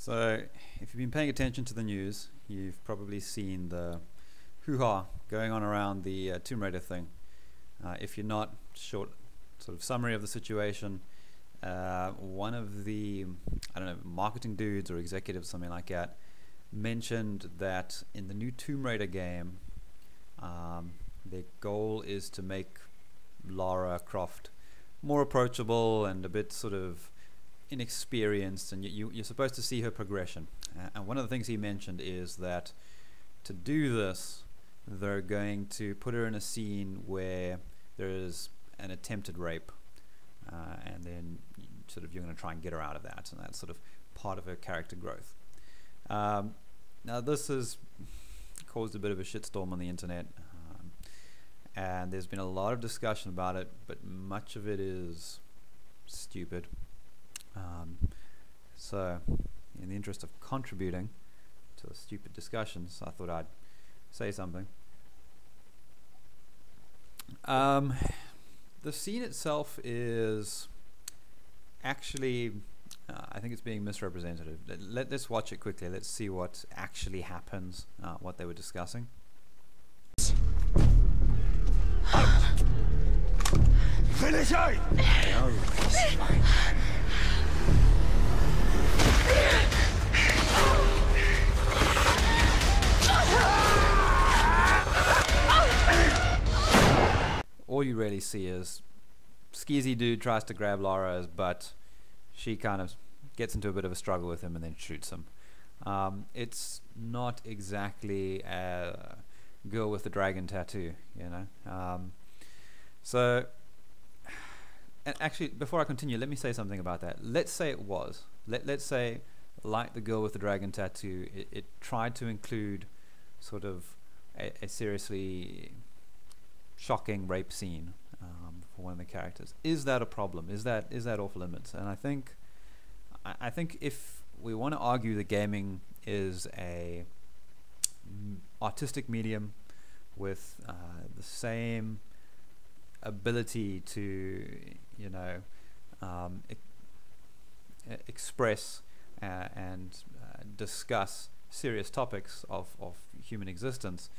So, if you've been paying attention to the news, you've probably seen the hoo-ha going on around the Tomb Raider thing. If you're not, short sort of summary of the situation. One of the, I don't know, marketing dudes or executives, something like that, mentioned that in the new Tomb Raider game, their goal is to make Lara Croft more approachable and a bit sort of inexperienced, and you're supposed to see her progression. And one of the things he mentioned is that to do this, they're going to put her in a scene where there is an attempted rape, and then you're going to try and get her out of that, and that's sort of part of her character growth. Now this has caused a bit of a shitstorm on the internet, and there's been a lot of discussion about it, but much of it is stupid. So in the interest of contributing to the stupid discussions, I thought I'd say something. The scene itself is actually, I think it's being misrepresented. Let's watch it quickly. Let's see what actually happens, what they were discussing. Finish it! All you really see is skeezy dude tries to grab Lara's butt. She kind of gets into a bit of a struggle with him and then shoots him. It's not exactly a girl with the dragon tattoo, you know. So, and actually, before I continue, let me say something about that. Let's say it was. Let's say, like the girl with the dragon tattoo, it tried to include sort of a seriously shocking rape scene for one of the characters. Is that a problem? Is that off limits? And I think if we want to argue that gaming is a artistic medium with the same ability to, you know, express and discuss serious topics of human existence,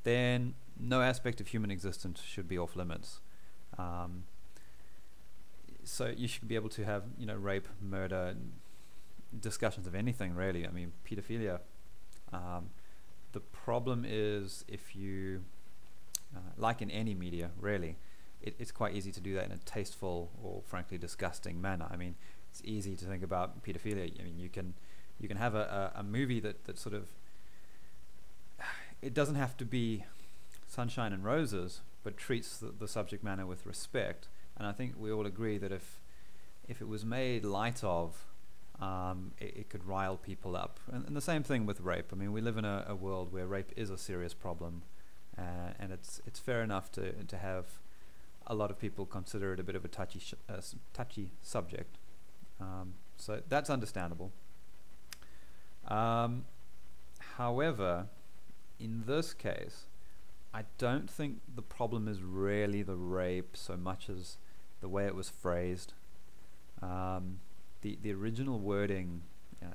then no aspect of human existence should be off limits. So you should be able to have, you know, rape, murder, discussions of anything really. I mean, pedophilia. The problem is if you, like in any media, really, it's quite easy to do that in a tasteful or frankly disgusting manner. I mean, it's easy to think about pedophilia. I mean, you can have a movie that sort of, it doesn't have to be sunshine and roses, but treats the subject matter with respect. And I think we all agree that if it was made light of, it could rile people up. And the same thing with rape. I mean, we live in a world where rape is a serious problem, and it's fair enough to have a lot of people consider it a bit of a touchy subject. So that's understandable. However, in this case, I don't think the problem is really the rape so much as the way it was phrased. The original wording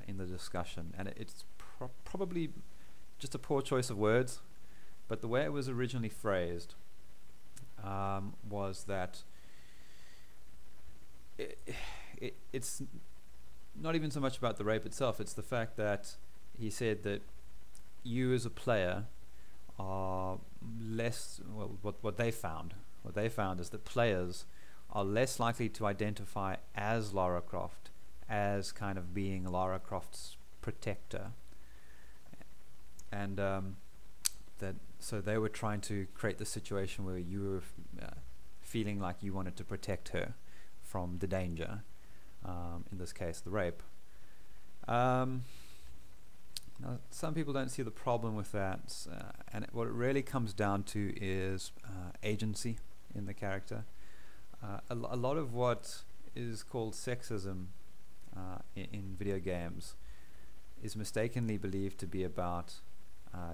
in the discussion, and it's probably just a poor choice of words, but the way it was originally phrased was that it's not even so much about the rape itself, it's the fact that he said that you as a player are less, well, what they found is that players are less likely to identify as Lara Croft as kind of being Lara Croft's protector, and so they were trying to create the situation where you were feeling like you wanted to protect her from the danger, in this case the rape. Now, some people don't see the problem with that, and what it really comes down to is agency in the character. A lot of what is called sexism in video games is mistakenly believed to be about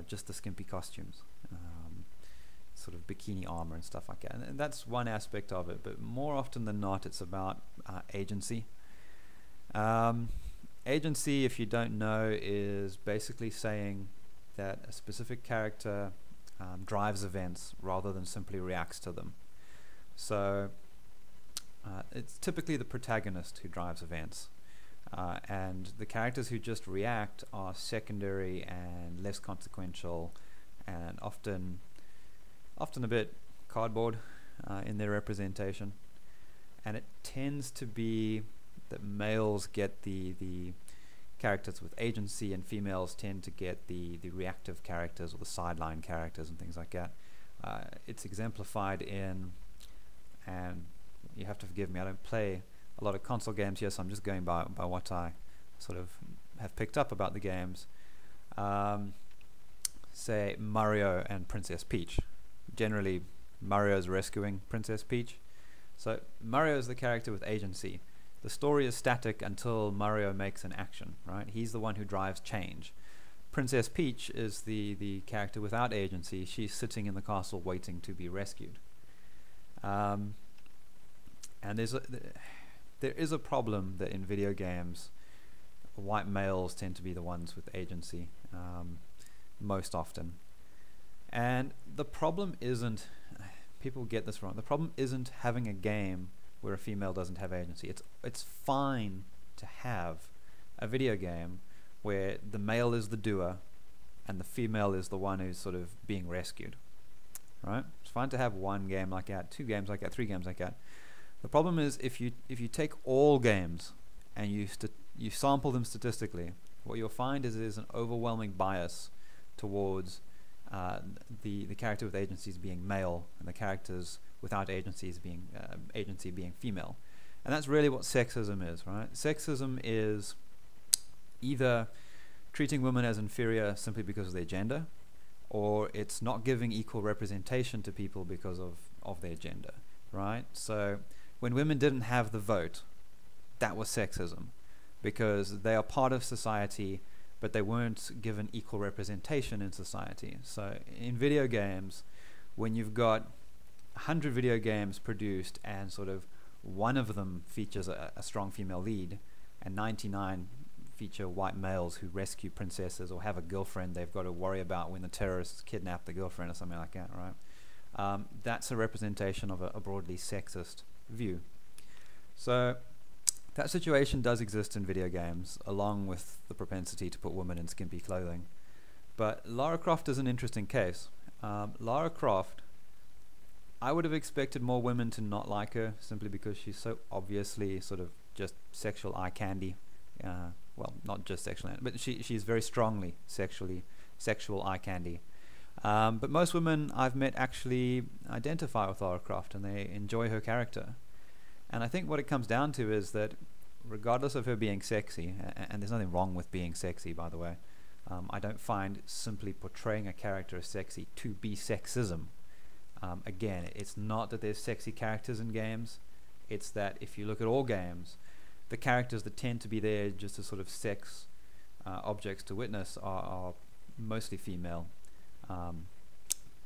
just the skimpy costumes, sort of bikini armor and stuff like that, and that's one aspect of it, but more often than not it's about agency. Agency, if you don't know, is basically saying that a specific character drives events rather than simply reacts to them. So it's typically the protagonist who drives events, and the characters who just react are secondary and less consequential, and often a bit cardboard in their representation. And it tends to be that males get the characters with agency, and females tend to get the reactive characters or the sideline characters and things like that. It's exemplified in, and you have to forgive me, I don't play a lot of console games here, so I'm just going by what I sort of have picked up about the games. Say Mario and Princess Peach. Generally, Mario's rescuing Princess Peach. So Mario is the character with agency. The story is static until Mario makes an action, right? He's the one who drives change. Princess Peach is the character without agency. She's sitting in the castle waiting to be rescued. And there is a problem that in video games, white males tend to be the ones with agency most often. And the problem isn't, people get this wrong, the problem isn't having a game where a female doesn't have agency. It's fine to have a video game where the male is the doer and the female is the one who's sort of being rescued, right? It's fine to have one game like that, 2 games like that, 3 games like that. The problem is if you take all games and you sample them statistically, what you'll find is there's an overwhelming bias towards the character with agencies being male and the characters without agencies being agency being female. And that's really what sexism is, right? Sexism is either treating women as inferior simply because of their gender, or it's not giving equal representation to people because of their gender, right? So when women didn't have the vote, that was sexism, because they are part of society, but they weren't given equal representation in society. So in video games, when you've got 100 video games produced and sort of one of them features a strong female lead and 99 feature white males who rescue princesses or have a girlfriend they've got to worry about when the terrorists kidnap the girlfriend or something like that, right? That's a representation of a broadly sexist view. So that situation does exist in video games, along with the propensity to put women in skimpy clothing. But Lara Croft is an interesting case. Lara Croft, I would have expected more women to not like her simply because she's so obviously sort of just sexual eye candy. Well, not just sexual, but she's very strongly sexual eye candy. But most women I've met actually identify with Lara Croft and they enjoy her character. And I think what it comes down to is that regardless of her being sexy, and there's nothing wrong with being sexy, by the way, I don't find simply portraying a character as sexy to be sexism. Again, it's not that there's sexy characters in games, it's that if you look at all games, the characters that tend to be there just as sort of sex objects to witness are mostly female.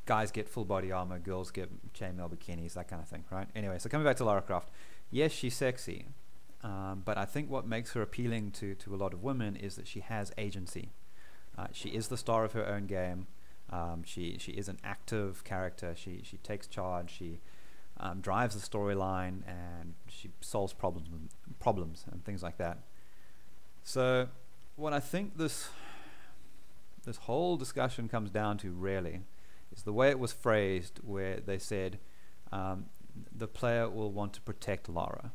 Guys get full body armor, girls get chainmail bikinis, that kind of thing, right? Anyway, so coming back to Lara Croft, yes, she's sexy, but I think what makes her appealing to a lot of women is that she has agency. She is the star of her own game. She is an active character. She takes charge. She drives the storyline, and she solves problems and things like that. So what I think this whole discussion comes down to really is the way it was phrased, where they said the player will want to protect Lara,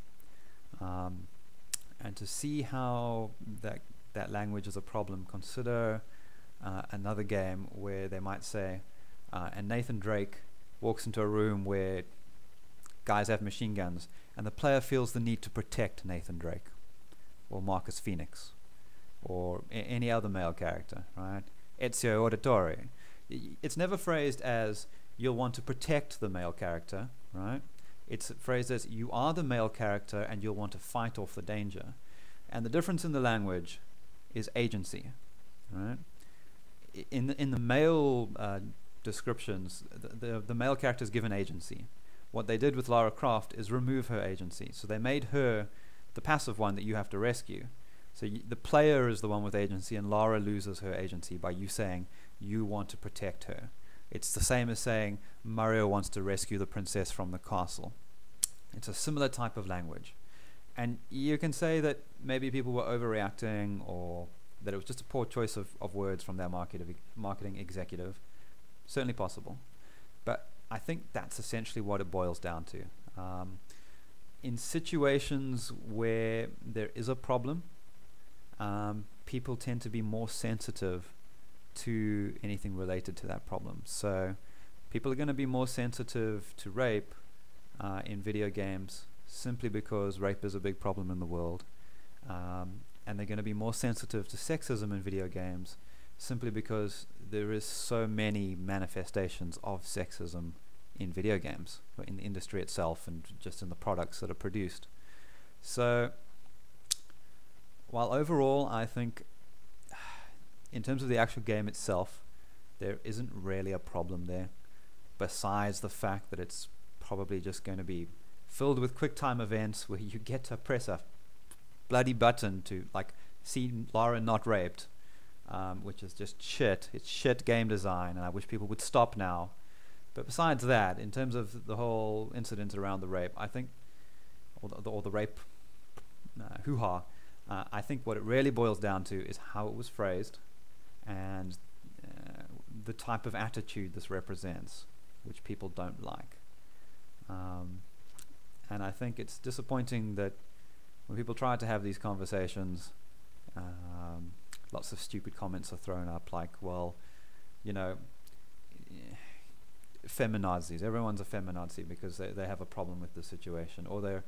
and to see how that language is a problem, consider another game where they might say, and Nathan Drake walks into a room where guys have machine guns, and the player feels the need to protect Nathan Drake, or Marcus Phoenix, or any other male character, right? Ezio Auditore. It's never phrased as you'll want to protect the male character, right? It's phrased as you are the male character and you'll want to fight off the danger. And the difference in the language is agency, right? In the male descriptions, the male character is given agency. What they did with Lara Croft is remove her agency. So they made her the passive one that you have to rescue. So the player is the one with agency, and Lara loses her agency by you saying you want to protect her. It's the same as saying Mario wants to rescue the princess from the castle. It's a similar type of language. And you can say that maybe people were overreacting, or that it was just a poor choice of words from their marketing executive. Certainly possible. But I think that's essentially what it boils down to. In situations where there is a problem, people tend to be more sensitive to anything related to that problem. So people are going to be more sensitive to rape in video games simply because rape is a big problem in the world. And they're going to be more sensitive to sexism in video games simply because there is so many manifestations of sexism in video games, or in the industry itself, and just in the products that are produced. So while overall I think in terms of the actual game itself there isn't really a problem there, besides the fact that it's probably just going to be filled with quick time events where you get to press a bloody button to like see Lara not raped, which is just shit. It's shit game design, and I wish people would stop now. But besides that, in terms of the whole incident around the rape, I think, or the rape hoo-ha, I think what it really boils down to is how it was phrased and the type of attitude this represents, which people don't like. And I think it's disappointing that when people try to have these conversations, lots of stupid comments are thrown up like, well, you know, feminazis. Everyone's a feminazi because they have a problem with the situation, or they're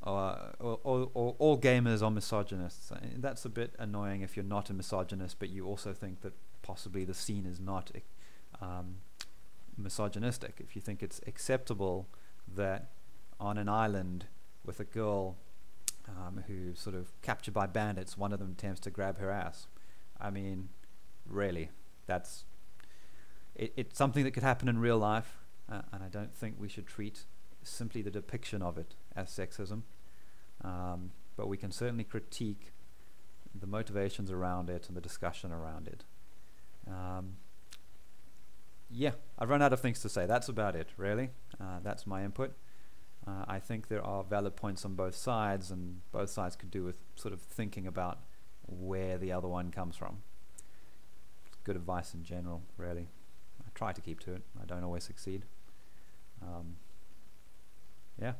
or all gamers are misogynists. And that's a bit annoying if you're not a misogynist, but you also think that possibly the scene is not misogynistic. If you think it's acceptable that on an island with a girl who's sort of captured by bandits, one of them attempts to grab her ass. I mean, really, that's it's something that could happen in real life, and I don't think we should treat simply the depiction of it as sexism. But we can certainly critique the motivations around it and the discussion around it. Yeah, I've run out of things to say. That's about it, really. That's my input. I think there are valid points on both sides, and both sides could do with sort of thinking about where the other one comes from. It's good advice in general, really. I try to keep to it. I don't always succeed. Yeah.